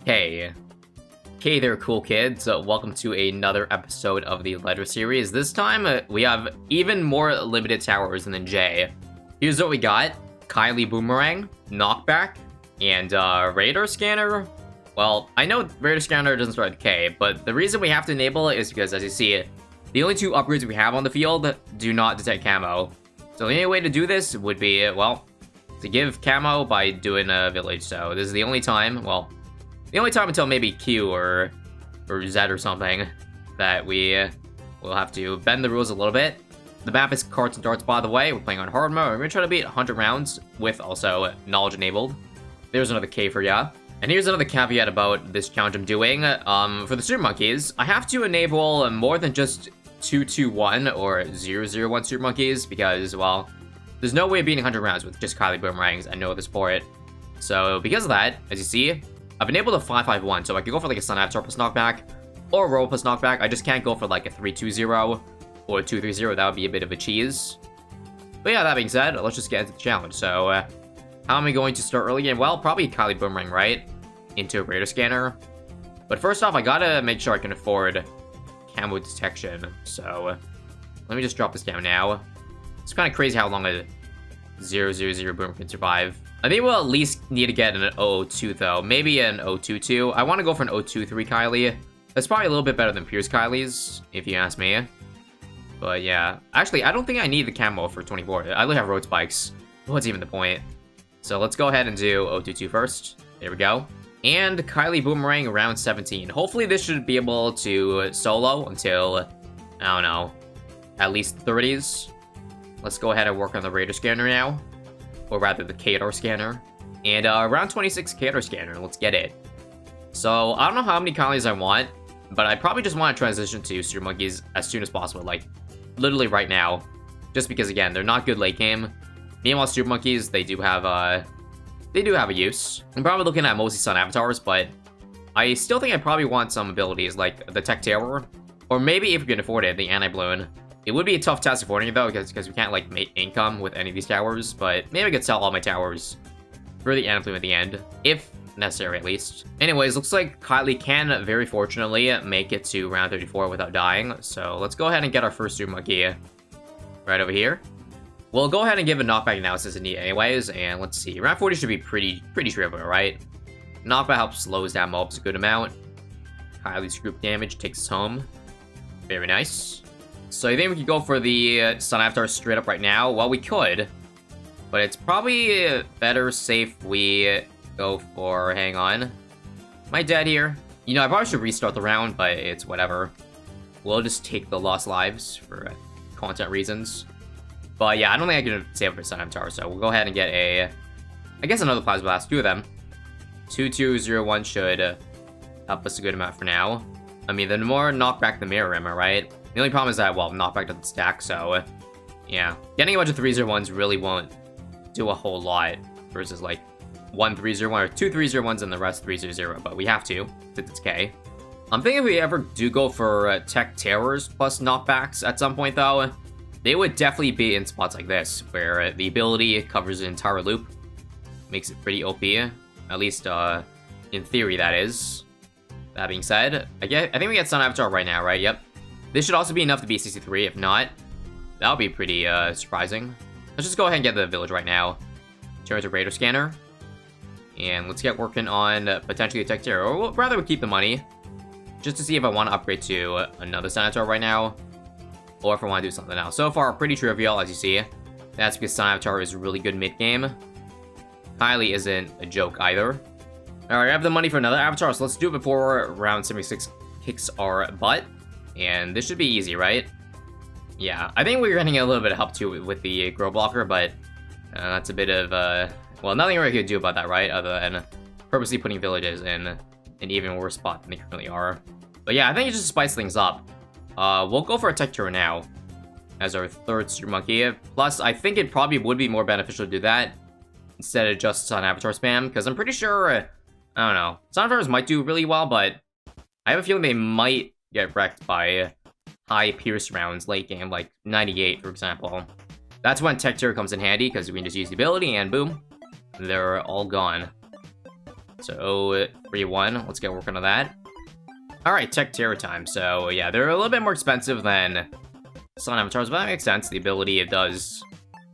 Hey. Hey there, cool kids. Welcome to another episode of the Letter series. This time, we have even more limited towers than Jay. Here's what we got. Kylie Boomerang, Knockback, and Radar Scanner. Well, I know Radar Scanner doesn't start with K, but the reason we have to enable it is because, as you see, the only two upgrades we have on the field do not detect camo. So the only way to do this would be, well, to give camo by doing a village. So this is the only time, well, the only time until maybe Q or Z or something that we will have to bend the rules a little bit. The map is Cards and Darts, by the way. We're playing on hard mode. We're going to try to beat 100 rounds with also knowledge enabled. There's another K for ya. And here's another caveat about this challenge I'm doing. For the Super Monkeys, I have to enable more than just 221 or 001 Super Monkeys because, well, there's no way of beating 100 rounds with just Kylie Boomerangs. I know this for it. So because of that, as you see, I've been able to 551, so I could go for like a Sun Avatar plus knockback, or a Roll plus knockback. I just can't go for like a 320 or a 230, that would be a bit of a cheese. But yeah, that being said, let's just get into the challenge. So, how am I going to start early game? Well, probably Kylie Boomerang, right? Into a Radar Scanner. But first off, I gotta make sure I can afford camo detection. So, let me just drop this down now. It's kind of crazy how long a 000 Boomerang can survive. I think we'll at least need to get an 002 though. Maybe an 022. I want to go for an 023 Kylie. That's probably a little bit better than Pierce Kylie's, if you ask me. But yeah. Actually, I don't think I need the camo for 24. I only have road spikes. What's even the point? So let's go ahead and do 022 first. There we go. And Kylie Boomerang round 17. Hopefully this should be able to solo until, I don't know, at least 30s. Let's go ahead and work on the Radar Scanner now. Or rather, the Kadar Scanner. And round 26 Kadar Scanner. Let's get it. So, I don't know how many Kylies I want, but I probably just want to transition to Super Monkeys as soon as possible. Like, literally right now. Just because, again, they're not good late game. Meanwhile, Super Monkeys, they do have a use. I'm probably looking at mostly Sun Avatars, but I still think I probably want some abilities like the Tech Tower. Or maybe, if we can afford it, the Anti-Bloon. It would be a tough task affording it though, because we can't like make income with any of these towers, but maybe I could sell all my towers for the Anti-Bloon at the end, if necessary at least. Anyways, looks like Kylie can, very fortunately, make it to round 34 without dying, so let's go ahead and get our first Super Monkey right over here. We'll go ahead and give a knockback analysis in need anyways, and let's see, round 40 should be pretty trivial, right? Knockback helps slows down mobs a good amount. Kylie's group damage takes us home. Very nice. So I think we could go for the Sun Avatar straight up right now. Well, we could, but it's probably better safe we go for, hang on. Am I dead here? You know, I probably should restart the round, but it's whatever. We'll just take the lost lives for content reasons. But yeah, I don't think I can save up for Sun Avatar, so we'll go ahead and get I guess another Plasma Blast, two of them. 2201 should help us a good amount for now. I mean, the more knockback the mirror, am I right? The only problem is that, well, knockback doesn't stack, so, yeah. Getting a bunch of 301s really won't do a whole lot versus, like, 1 301 or 2 301s and the rest 300, but we have to, since it's K. I'm thinking if we ever do go for Tech Towers plus knockbacks at some point, though, they would definitely be in spots like this, where the ability covers an entire loop. Makes it pretty OP, at least, in theory, that is. That being said, I think we get Sun Avatar right now, right? Yep. This should also be enough to beat 63. If not, that would be pretty surprising. Let's just go ahead and get the village right now. Turn to Radar Scanner. And let's get working on potentially a Tech Terror. Or rather, we keep the money. Just to see if I want to upgrade to another Sun right now. Or if I want to do something else. So far, pretty trivial, as you see. That's because Sun Avatar is really good mid-game. Kylie isn't a joke either. Alright, I have the money for another Avatar, so let's do it before round 76 kicks our butt. And this should be easy, right? Yeah, I think we're getting a little bit of help too with the Grow Blocker, but that's a bit of, well, nothing we could do about that, right? Other than purposely putting villages in an even worse spot than they currently are. But yeah, I think it just spice things up. We'll go for a Tech Tour now as our third Super Monkey. Plus, I think it probably would be more beneficial to do that instead of just Sun Avatar spam, because I'm pretty sure, I don't know, Sun Avatars might do really well, but I have a feeling they might get wrecked by high Pierce rounds late game, like 98, for example. That's when Tech Tier comes in handy, because we can just use the ability, and boom, they're all gone. So, 3-1. Let's get working on that. Alright, Tech Terror time. So, yeah, they're a little bit more expensive than Sun Avatars, but that makes sense. The ability, it does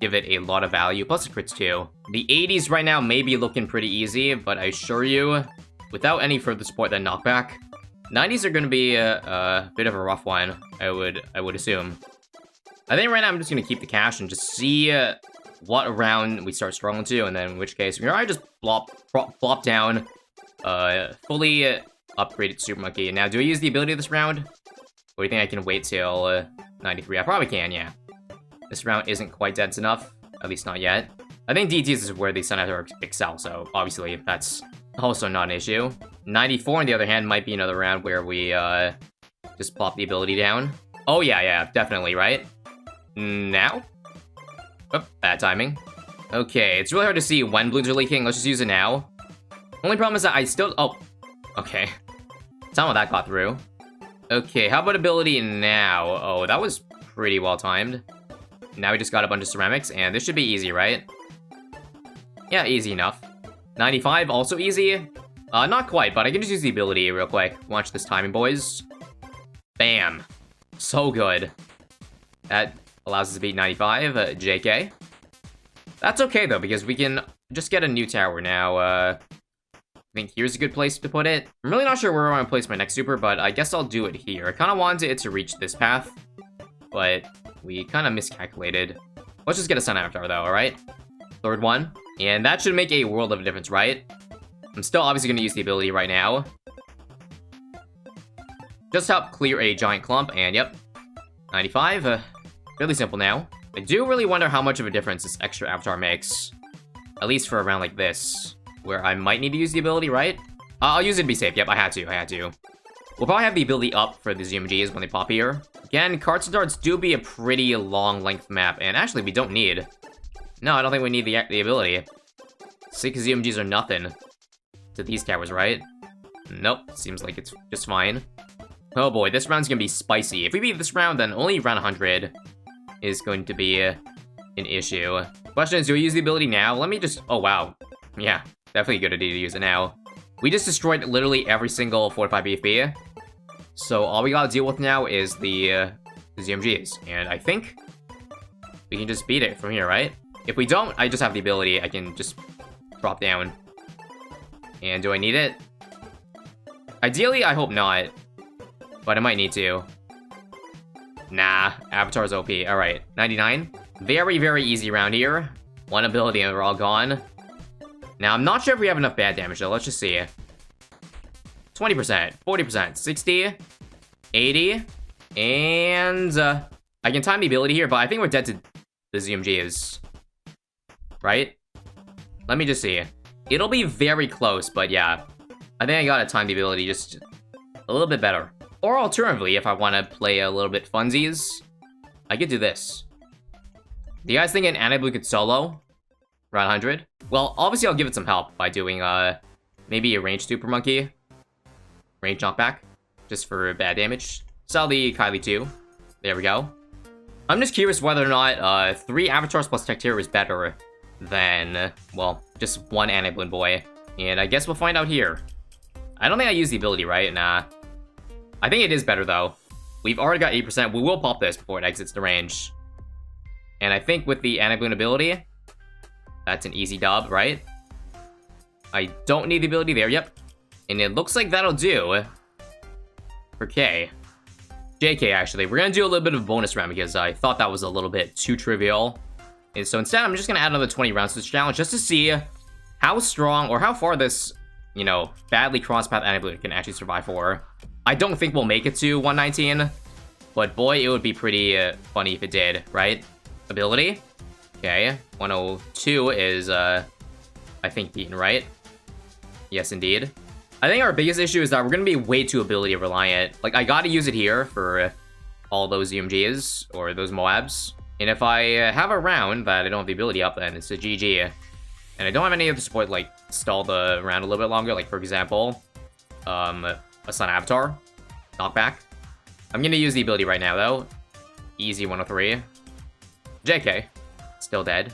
give it a lot of value, plus it crits too. The 80s right now may be looking pretty easy, but I assure you, without any further support than knockback, 90s are going to be a bit of a rough one, I would assume. I think right now I'm just going to keep the cash and just see what round we start struggling to, and then in which case, I just plop down fully upgraded Super Monkey. Now, do I use the ability this round? Or do you think I can wait till 93? I probably can, yeah. This round isn't quite dense enough, at least not yet. I think DTs is where the Sun Avatar excel, so obviously that's also not an issue. 94, on the other hand, might be another round where we just plop the ability down. Oh yeah, definitely, right? Now? Oh, bad timing. Okay, it's really hard to see when balloons are leaking. Let's just use it now. Only problem is that I still... Oh, okay. Somehow that got through. Okay, how about ability now? Oh, that was pretty well timed. Now we just got a bunch of ceramics, and this should be easy, right? Yeah, easy enough. 95, also easy. Not quite, but I can just use the ability real quick. Watch this timing, boys. Bam. So good. That allows us to beat 95, JK. That's okay, though, because we can just get a new tower now. I think here's a good place to put it. I'm really not sure where I want to place my next super, but I guess I'll do it here. I kind of wanted it to reach this path, but we kind of miscalculated. Let's just get a Sun Avatar, though, alright? Third one. And that should make a world of a difference, right? I'm still obviously going to use the ability right now. Just help clear a giant clump, and yep. 95, really simple now. I do really wonder how much of a difference this extra avatar makes. At least for a round like this, where I might need to use the ability, right? I'll use it to be safe. Yep, I had to. We'll probably have the ability up for the ZMGs when they pop here. Again, cards and darts do be a pretty long length map, and actually we don't need... No, I don't think we need the ability. 6 ZMGs are nothing to these towers, right? Nope, seems like it's just fine. Oh boy, this round's gonna be spicy. If we beat this round, then only round 100 is going to be an issue. Question is, do we use the ability now? Let me just... Oh, wow. Yeah, definitely a good idea to use it now. We just destroyed literally every single 45 BFB. So all we gotta deal with now is the ZMGs. And I think we can just beat it from here, right? If we don't, I just have the ability. I can just drop down. And do I need it? Ideally, I hope not. But I might need to. Nah, Avatar's OP. Alright, 99. Very, very easy round here. One ability and we're all gone. Now, I'm not sure if we have enough bad damage, though. Let's just see. 20%, 40%, 60, 80, and I can time the ability here, but I think we're dead to the ZMGs. Right? Let me just see. It'll be very close, but yeah. I think I gotta time the ability just a little bit better. Or alternatively, if I want to play a little bit funsies, I could do this. Do you guys think an anti-blue could solo round 100? Well, obviously I'll give it some help by doing maybe a ranged Super Monkey. Range knockback, just for bad damage. Sell the Kylie too. There we go. I'm just curious whether or not 3 avatars plus Tech Terror is better than, well, just one anti-blue boy. And I guess we'll find out here. I don't think I use the ability, right? Nah. I think it is better, though. We've already got 8%. We will pop this before it exits the range. And I think with the anti-balloon ability, that's an easy dub, right? I don't need the ability there, yep. And it looks like that'll do for K. JK, actually. We're going to do a little bit of a bonus round because I thought that was a little bit too trivial. And so instead, I'm just going to add another 20 rounds to this challenge just to see how strong or how far this, you know, badly cross-path anti-balloon can actually survive for. I don't think we'll make it to 119, but boy, it would be pretty funny if it did, right? Ability. Okay, 102 is, I think, beaten, right? Yes, indeed. I think our biggest issue is that we're going to be way too ability reliant. Like, I got to use it here for all those UMGs or those Moabs. And if I have a round that I don't have the ability up, then it's a GG. And I don't have any other support, like, stall the round a little bit longer. Like, for example, a Sun Avatar. Knockback. I'm going to use the ability right now, though. Easy 103. JK. Still dead.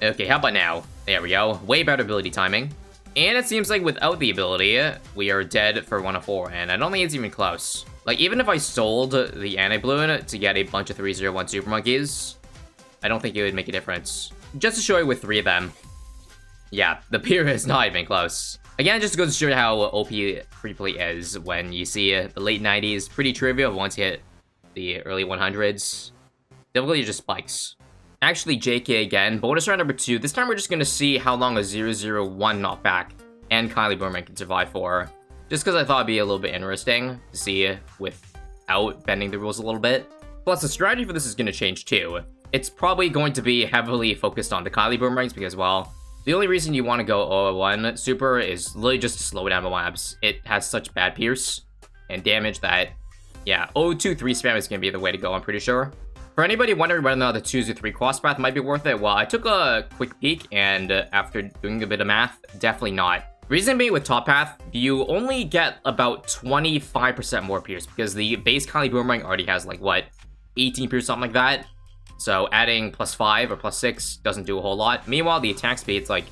Okay, how about now? There we go. Way better ability timing. And it seems like without the ability, we are dead for 1 of 4, and I don't think it's even close. Like, even if I sold the anti-balloon to get a bunch of 301 Super Monkeys, I don't think it would make a difference. Just to show you with 3 of them. Yeah, the peer is not even close. Again, just goes to show you how OP free play is when you see the late 90s. Pretty trivial once you hit the early 100s. Difficulty just spikes. Actually, JK again. Bonus round number 2. This time we're just going to see how long a 001 knockback and Kylie Boomerang can survive for. Just because I thought it'd be a little bit interesting to see without bending the rules a little bit. Plus, the strategy for this is going to change too. It's probably going to be heavily focused on the Kylie Boomerangs because, well, the only reason you want to go 001 Super is literally just to slow down the labs. It has such bad pierce and damage that, yeah, 023 spam is going to be the way to go, I'm pretty sure. For anybody wondering whether or not the 203 cross path might be worth it, well, I took a quick peek, and after doing a bit of math, definitely not. Reason being with top path, you only get about 25% more pierce, because the base Kylie Boomerang already has, like, what, 18 pierce, something like that? So adding +5 or +6 doesn't do a whole lot. Meanwhile, the attack speed's like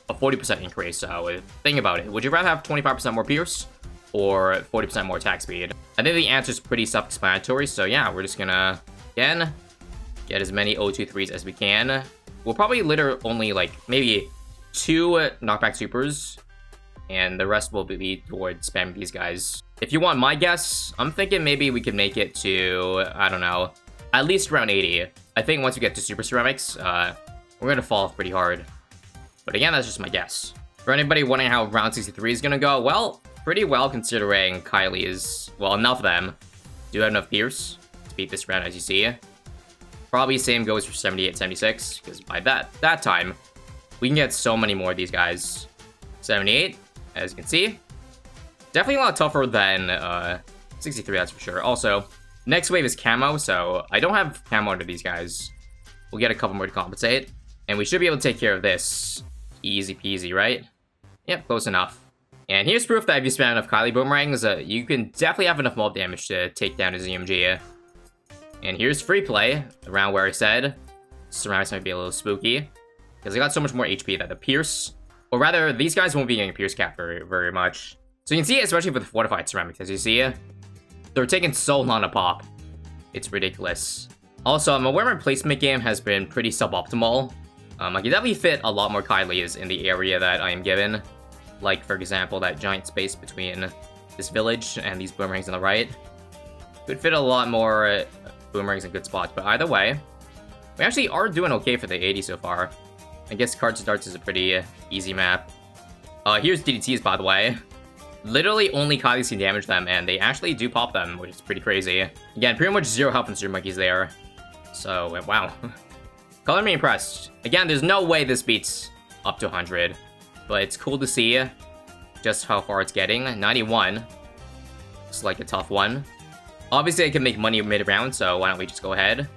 a 40% increase, so think about it. Would you rather have 25% more pierce, or 40% more attack speed? I think the answer's pretty self-explanatory, so yeah, we're just gonna... Again, get as many 023s as we can. We'll probably litter only, like, maybe 2 knockback supers, and the rest will be towards spamming these guys. If you want my guess, I'm thinking maybe we could make it to, I don't know, at least around 80. I think once we get to Super Ceramics, we're gonna fall off pretty hard. But again, that's just my guess. For anybody wondering how round 63 is gonna go, well, pretty well considering Kylie is, well, enough of them do have enough pierce to beat this round, as you see. Probably same goes for 78, 76, because by that time, we can get so many more of these guys. 78, as you can see. Definitely a lot tougher than 63, that's for sure. Also, next wave is camo, so I don't have camo under these guys. We'll get a couple more to compensate, and we should be able to take care of this. Easy peasy, right? Yep, close enough. And here's proof that if you spam enough Kylie Boomerangs, you can definitely have enough mob damage to take down a ZMG. And here's free play, around where I said Ceramics might be a little spooky, because I got so much more HP that the Pierce, or rather, these guys won't be getting Pierce cap very much. So you can see it, especially with Fortified Ceramics, as you see, they're taking so long to pop. It's ridiculous. Also, I'm aware my placement game has been pretty suboptimal. I can definitely fit a lot more Kylies in the area that I am given. Like, for example, that giant space between this village and these boomerangs on the right. Could fit a lot more boomerangs in good spots, but either way, we actually are doing okay for the 80 so far. I guess Cards and Darts is a pretty easy map. Here's DDTs, by the way. Literally only Kylies can damage them, and they actually do pop them, which is pretty crazy. Again, pretty much 0 health and Super Monkeys there. So, wow. Color me impressed. Again, there's no way this beats up to 100, but it's cool to see just how far it's getting. 91. Looks like a tough one. Obviously, I can make money mid-round, so why don't we just go ahead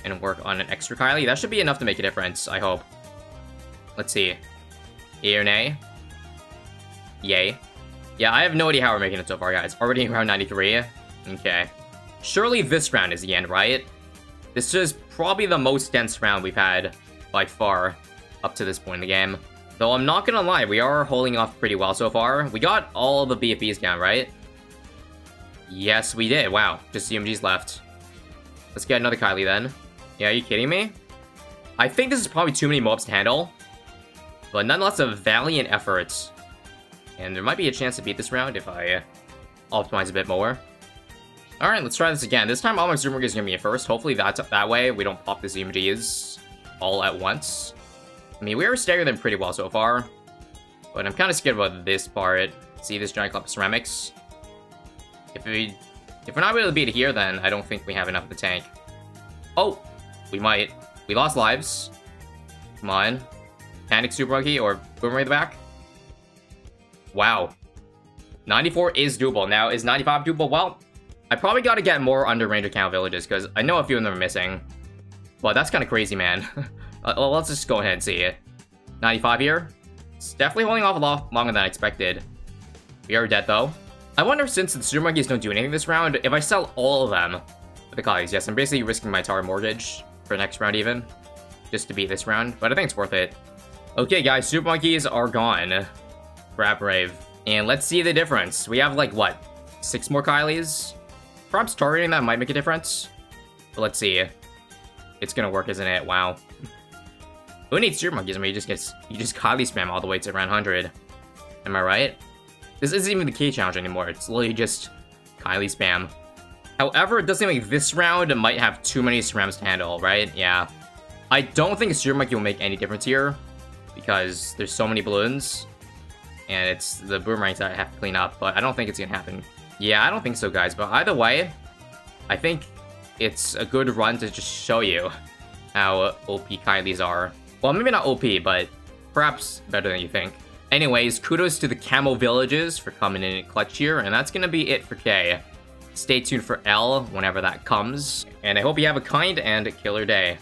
and work on an extra Kylie. That should be enough to make a difference, I hope. Let's see. Yay or nay? Yay. Yeah, I have no idea how we're making it so far, guys. Already around 93. Okay. Surely this round is the end, right? This is probably the most dense round we've had by far up to this point in the game. Though I'm not gonna lie, we are holding off pretty well so far. We got all the BFBs down, right? Yes, we did. Wow. Just CMGs left. Let's get another Kylie then. Yeah, are you kidding me? I think this is probably too many mobs to handle. But nonetheless, a valiant effort. And there might be a chance to beat this round if I optimize a bit more. Alright, let's try this again. This time, all my Zoomer is going to be at first. Hopefully that way we don't pop the ZMGs all at once. I mean, we are staggering them pretty well so far. But I'm kind of scared about this part. See this giant clump of ceramics? If we're not able to beat it here, then I don't think we have enough of the tank. Oh! We might. We lost lives. Come on. Panic Super Monkey or Boomerang the back. Wow. 94 is doable. Now, is 95 doable? Well, I probably got to get more under range account villages, because I know a few of them are missing. But that's kind of crazy, man. Well, let's just go ahead and see it. 95 here. It's definitely holding off a lot longer than I expected. We are dead, though. I wonder, since the Super Monkeys don't do anything this round, if I sell all of them for the Kylies. Yes, I'm basically risking my entire mortgage for next round even, just to beat this round. But I think it's worth it. Okay, guys, Super Monkeys are gone. grab Brave. And let's see the difference. We have, like, what? 6 more Kylies? Perhaps targeting that might make a difference. But let's see. It's gonna work, isn't it? Wow. Who needs Super Monkeys? I mean, you just Kylie spam all the way to around 100. Am I right? This isn't even the K challenge anymore. It's literally just Kylie spam. However, it does seem like this round might have too many surrounds to handle, right? Yeah. I don't think a Super Monkey will make any difference here because there's so many balloons. And it's the boomerangs that I have to clean up, but I don't think it's gonna happen. Yeah, I don't think so, guys. But either way, I think it's a good run to just show you how OP Kylies are. Well, maybe not OP, but perhaps better than you think. Anyways, kudos to the Camo Villages for coming in clutch here, and that's gonna be it for K. Stay tuned for L whenever that comes, and I hope you have a kind and killer day.